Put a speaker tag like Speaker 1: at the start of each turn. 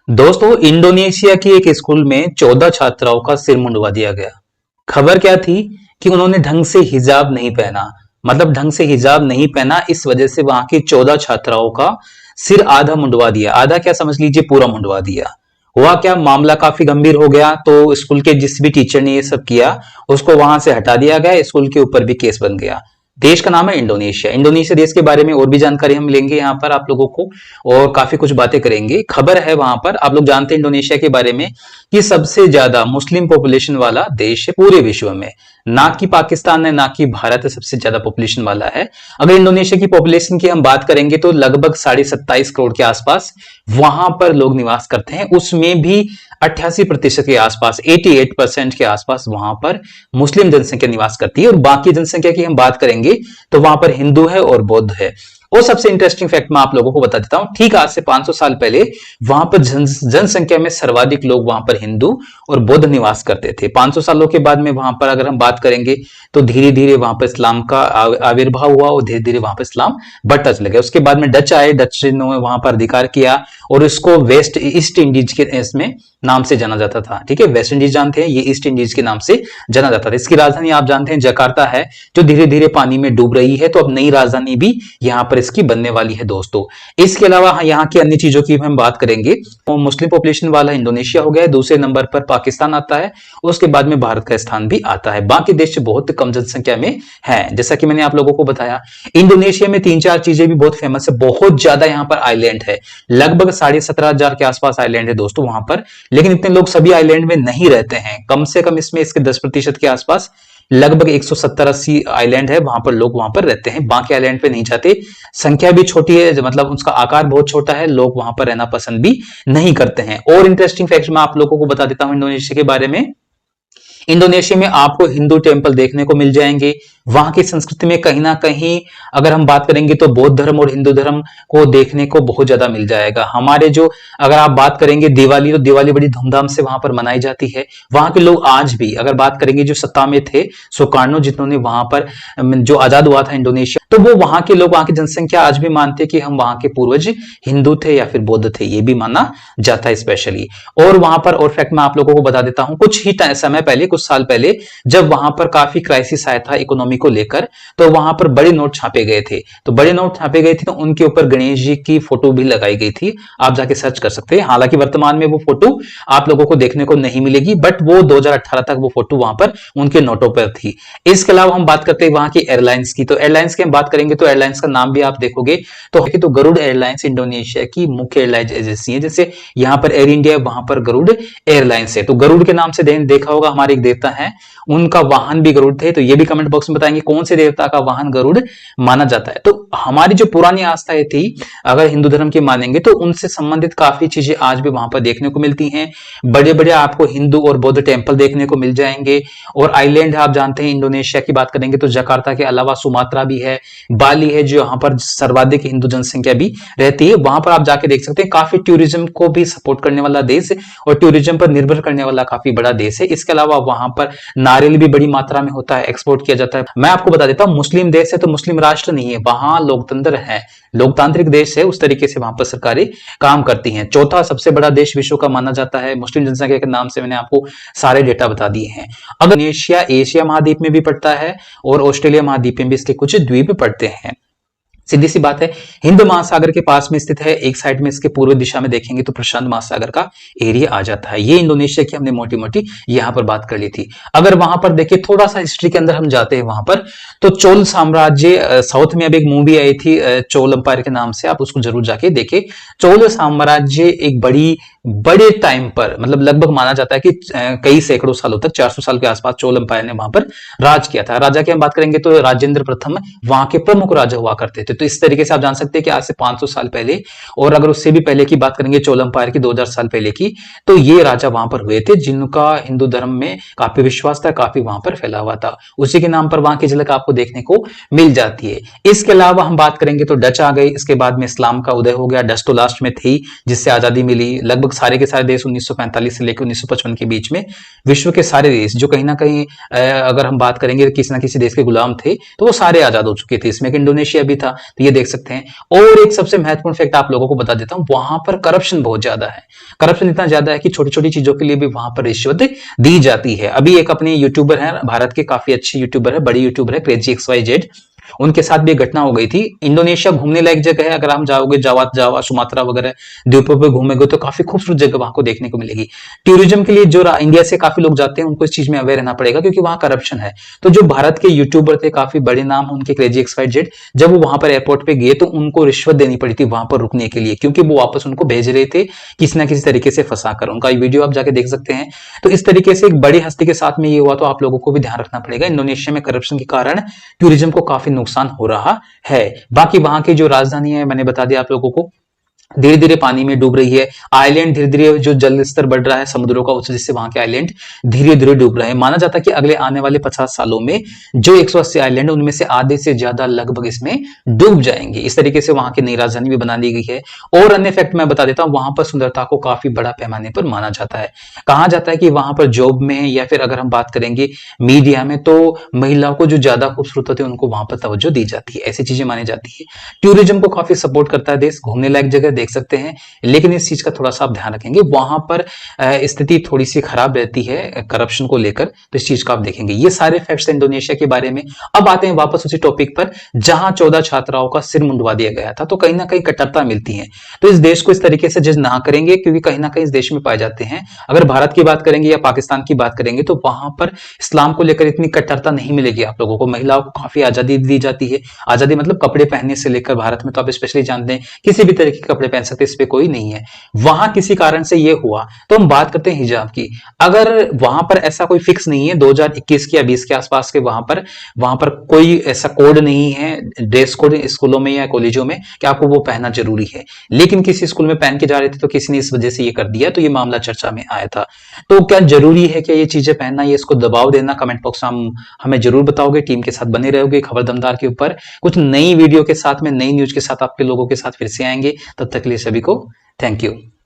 Speaker 1: दोस्तों, इंडोनेशिया की एक स्कूल में 14 छात्राओं का सिर मुंडवा दिया गया। खबर क्या थी कि उन्होंने ढंग से हिजाब नहीं पहना। मतलब ढंग से हिजाब नहीं पहना, इस वजह से वहां की 14 छात्राओं का सिर आधा मुंडवा दिया। आधा क्या, समझ लीजिए पूरा मुंडवा दिया। हुआ क्या, मामला काफी गंभीर हो गया, तो स्कूल के जिस भी टीचर ने ये सब किया उसको वहां से हटा दिया गया। स्कूल के ऊपर भी केस बन गया। देश का नाम है इंडोनेशिया। इंडोनेशिया देश के बारे में और भी जानकारी हम लेंगे यहाँ पर आप लोगों को, और काफी कुछ बातें करेंगे। खबर है वहां पर, आप लोग जानते हैं इंडोनेशिया के बारे में कि सबसे ज्यादा मुस्लिम पॉपुलेशन वाला देश है पूरे विश्व में। ना कि पाकिस्तान है, ना कि भारत है, सबसे ज्यादा पॉपुलेशन वाला है। अगर इंडोनेशिया की पॉपुलेशन की हम बात करेंगे तो लगभग 27.5 करोड़ के आसपास वहां पर लोग निवास करते हैं। उसमें भी 88% के आसपास, 88% के आसपास वहां पर मुस्लिम जनसंख्या निवास करती है। और बाकी जनसंख्या की हम बात करेंगे तो वहां पर हिंदू है और बौद्ध है। और सबसे इंटरेस्टिंग फैक्ट मैं आप लोगों को बता देता हूं, ठीक आज से 500 साल पहले वहां पर जनसंख्या में सर्वाधिक लोग वहां पर हिंदू और बौद्ध निवास करते थे। 500 सालों के बाद में वहां पर अगर हम बात करेंगे तो धीरे धीरे वहां पर इस्लाम का आविर्भाव हुआ और धीरे धीरे वहां पर इस्लाम बढ़ता चला गया। उसके बाद में डच आए, डच ने वहां पर अधिकार किया और इसको वेस्ट ईस्ट इंडीज के इसमें नाम से जाना जाता था। ठीक है, वेस्ट इंडीज जानते हैं, ये ईस्ट इंडीज के नाम से जाना जाता था। इसकी राजधानी आप जानते हैं जकार्ता है, जो धीरे धीरे पानी में डूब रही है। तो अब नई राजधानी भी यहां पर इसकी बनने वाली है दोस्तों। इसके अलावा यहाँ की अन्य चीजों की हम बात करेंगे तो मुस्लिम पॉपुलेशन वाला इंडोनेशिया हो गया, दूसरे नंबर पर पाकिस्तान आता है, उसके बाद में भारत का स्थान भी आता है। बाकी देश बहुत कम जनसंख्या में है। जैसा कि मैंने आप लोगों को बताया, इंडोनेशिया में 3-4 चीजें भी बहुत फेमस है। बहुत ज्यादा यहाँ पर आइलैंड है, लगभग 17,500 के आसपास आइलैंड है दोस्तों वहां पर। लेकिन इतने लोग सभी आइलैंड में नहीं रहते हैं, कम से कम इसमें इसके 10% के आसपास, लगभग 170-80 आइलैंड है, वहां पर लोग वहां पर रहते हैं। बाकी आइलैंड पे नहीं जाते। संख्या भी छोटी है, मतलब उसका आकार बहुत छोटा है, लोग वहां पर रहना पसंद भी नहीं करते हैं। और इंटरेस्टिंग फैक्ट मैं आप लोगों को बता देता हूं इंडोनेशिया के बारे में। इंडोनेशिया में आपको हिंदू टेम्पल देखने को मिल जाएंगे। वहां की संस्कृति में कहीं ना कहीं अगर हम बात करेंगे तो बौद्ध धर्म और हिंदू धर्म को देखने को बहुत ज्यादा मिल जाएगा। हमारे जो, अगर आप बात करेंगे दिवाली, तो दिवाली बड़ी धूमधाम से वहां पर मनाई जाती है। वहां के लोग आज भी, अगर बात करेंगे जो सत्ता में थे सुकार्नो, जिन्होंने वहां पर जो आजाद हुआ था इंडोनेशिया, तो वो वहां के लोग, वहां की जनसंख्या आज भी मानते हैं कि हम वहां के पूर्वज हिंदू थे या फिर बौद्ध थे, ये भी माना जाता है स्पेशली। और वहां पर और फैक्ट मैं आप लोगों को बता देता हूं, कुछ ही समय पहले, कुछ साल पहले, जब वहां पर काफी क्राइसिस आया था इकोनॉमी को लेकर, तो वहां पर बड़े नोट छापे गए थे। तो बड़े नोट छापे गए थे तो उनके ऊपर गणेश जी की फोटो भी लगाई गई थी। आप जाके सर्च कर सकते हैं। हालांकि वर्तमान में वो फोटो आप लोगों को देखने को नहीं मिलेगी, बट वो 2018 तक वो फोटो वहां पर उनके नोटों पर थी। इसके अलावा हम बात करते हैं वहां की एयरलाइंस की। तो एयरलाइंस की हम बात करेंगे तो एयरलाइंस का नाम भी आप देखोगे तो गरुड़ एयरलाइंस इंडोनेशिया की मुख्य एयरलाइन एजेंसी है। जैसे यहाँ पर एयर इंडिया, वहां पर गरुड़ एयरलाइंस है। तो गरुड़ के नाम से देखा होगा, हमारे एक देवता है, उनका वाहन भी गरुड़ थे। तो ये भी कमेंट बॉक्स में बताएंगे कौन से देवता का वाहन गरुड़ माना जाता है। तो हमारी जो पुरानी आस्थाएं थी, अगर हिंदू धर्म की मानेंगे, तो उनसे संबंधित काफी चीजें आज भी वहां पर देखने को मिलती हैं। बड़े बड़े आपको हिंदू और बौद्ध टेम्पल देखने को मिल जाएंगे। और आइलैंड आप जानते हैं, इंडोनेशिया की बात करेंगे तो जकार्ता के अलावा सुमात्रा भी है, बाली है, जो यहाँ पर सर्वाधिक हिंदू जनसंख्या भी रहती है। वहां पर आप जाके देख सकते हैं। काफी टूरिज्म को भी सपोर्ट करने वाला देश और टूरिज्म पर निर्भर करने वाला काफी बड़ा देश है। इसके अलावा वहां पर नारियल भी बड़ी मात्रा में होता है, एक्सपोर्ट किया जाता है। मैं आपको बता देता हूं, मुस्लिम देश है तो मुस्लिम राष्ट्र नहीं है, वहां लोकतंत्र है, लोकतांत्रिक देश है। उस तरीके से वहां पर सरकारें काम करती हैं। चौथा सबसे बड़ा देश विश्व का माना जाता है। मुस्लिम जनसंख्या के नाम से मैंने आपको सारे डेटा बता दिए हैं। अगर एशिया, एशिया महाद्वीप में भी पड़ता है और ऑस्ट्रेलिया महाद्वीप में भी इसके कुछ द्वीप पड़ते हैं। सीधी सी बात है, हिंद महासागर के पास में स्थित है। एक साइड में इसके पूर्व दिशा में देखेंगे तो प्रशांत महासागर का एरिया आ जाता है। ये इंडोनेशिया की हमने मोटी मोटी यहां पर बात कर ली थी। अगर वहां पर देखिए, थोड़ा सा हिस्ट्री के अंदर हम जाते हैं वहां पर, तो चोल साम्राज्य, साउथ में अब एक मूवी आई थी चोल एम्पायर के नाम से, आप उसको जरूर जाके देखें। चोल साम्राज्य एक बड़े टाइम पर, मतलब लगभग माना जाता है कि कई सैकड़ों सालों तक, 400 साल के आसपास चोल एम्पायर ने वहां पर राज किया था। राजा की हम बात करेंगे तो राजेंद्र प्रथम वहां के प्रमुख राजा हुआ करते थे। तो इस तरीके से आप जान सकते हैं कि आज से 500 साल पहले, और अगर उससे भी पहले की बात करेंगे चोल एम्पायर की 2000 साल पहले की, तो ये राजा वहां पर हुए थे जिनका हिंदू धर्म में काफी विश्वास था, काफी वहां पर फैला हुआ था। उसी के नाम पर वहां की झलक आपको देखने को मिल जाती है। इसके अलावा हम बात करेंगे तो डच आ गए। इसके बाद में इस्लाम का उदय हो गया। डच तो लास्ट में थी जिससे आजादी मिली। लगभग सारे के सारे देश 1945 से लेकर 1955 के बीच में विश्व के सारे देश जो कहीं ना कहीं अगर हम बात करेंगे किसी ना किसी देश के गुलाम थे, तो वो सारे आजाद हो चुके थे। इसमें इंडोनेशिया भी था, तो ये देख सकते हैं। और एक सबसे महत्वपूर्ण फैक्ट आप लोगों को बता देता हूं, वहां पर करप्शन बहुत ज्यादा है। करप्शन इतना ज्यादा है कि छोटी छोटी चीजों के लिए भी वहां पर रिश्वत दी जाती है। अभी एक अपने यूट्यूबर है, भारत के काफी अच्छे यूट्यूबर है, बड़ी यूट्यूबर है, क्रेजी XYZ, उनके साथ भी एक घटना हो गई थी। इंडोनेशिया घूमने लायक जगह है, अगर हम जाओगे जावा सुमात्रा वगैरह द्वीपों पे घूमेंगे तो काफी खूबसूरत जगह वहां को देखने को मिलेगी। टूरिज्म के लिए जो इंडिया से काफी लोग जाते हैं उनको इस चीज में अवेयर रहना पड़ेगा, क्योंकि वहां करप्शन है। तो जो भारत के यूट्यूबर थे, काफी बड़े नाम उनके, क्रेजी XYZ, जब वो वहां पर एयरपोर्ट पे गए तो उनको रिश्वत देनी पड़ी थी वहां पर रुकने के लिए, क्योंकि वो वापस उनको भेज रहे थे किसी ना किसी तरीके से फंसाकर। उनका वीडियो आप जाके देख सकते हैं। तो इस तरीके से एक बड़ी हस्ती के साथ में ये हुआ, तो आप लोगों को भी ध्यान रखना पड़ेगा। इंडोनेशिया में करप्शन के कारण टूरिज्म को काफी नुकसान हो रहा है। बाकी वहां की जो राजधानी है, मैंने बता दिया आप लोगों को, धीरे धीरे पानी में डूब रही है। आइलैंड धीरे धीरे जो जल स्तर बढ़ रहा है समुद्रों का, उस वजह से वहां के आइलैंड धीरे धीरे डूब रहे हैं। माना जाता है कि अगले आने वाले 50 सालों में जो 180 आइलैंड, उनमें से आधे से ज्यादा लगभग इसमें डूब जाएंगे। इस तरीके से वहां की नई राजधानी भी बना ली गई है। और अन्य फैक्ट मैं बता देता हूं, वहां पर सुंदरता को काफी बड़ा पैमाने पर माना जाता है। कहा जाता है कि वहां पर जॉब में या फिर अगर हम बात करेंगे मीडिया में, तो महिलाओं को जो ज्यादा खूबसूरत होती है उनको वहां पर तवज्जो दी जाती है। ऐसी चीजें मानी जाती है। टूरिज्म को काफी सपोर्ट करता है देश, घूमने लायक जगह देख सकते हैं। लेकिन इस चीज का थोड़ा सा आप ध्यान रखेंगे, वहां पर स्थिति थोड़ी सी खराब रहती है करप्शन को लेकर, तो इस चीज को आप देखेंगे। ये सारे फैक्ट्स इंडोनेशिया के बारे में। अब आते हैं वापस उसी टॉपिक पर, जहां 14 छात्राओं का सिर मुंडवा दिया गया था। तो कहीं ना कहीं कट्टरता मिलती है, तो इस देश को इस तरीके से जज ना करेंगे, क्योंकि कहीं ना कहीं इस देश में पाए जाते हैं। अगर भारत की बात करेंगे या पाकिस्तान की बात करेंगे तो वहां पर इस्लाम को लेकर इतनी कट्टरता नहीं मिलेगी आप लोगों को। महिलाओं को काफी आजादी दी जाती है। आजादी मतलब कपड़े पहनने से लेकर, भारत में तो आप स्पेशली जानते हैं किसी भी तरह के कपड़े पहन सकते हैं, इस पे कोई नहीं है। वहां किसी कारण से ये हुआ, तो हम बात करते हैं हिजाब की। अगर वहां पर ऐसा कोई फिक्स नहीं है 2021 के या 20 के आसपास के, वहां पर कोई ऐसा कोड नहीं है, ड्रेस कोड स्कूलों में या कॉलेजों में कि आपको वो पहनना जरूरी है। लेकिन किसी स्कूल में पहन के जा रहे थे तो किसी ने इस वजह से ये कर दिया, तो ये मामला चर्चा में आया था। तो क्या जरूरी है क्या ये चीजें पहनना, ये इसको दबाव देना? कमेंट बॉक्स में हमें जरूर बताओगे। टीम के साथ बने रहोगे खबर दमदार के ऊपर। कुछ नई वीडियो के साथ में, नई न्यूज के साथ आपके लोगों के साथ फिर से आएंगे। तब तक के लिए सभी को थैंक यू।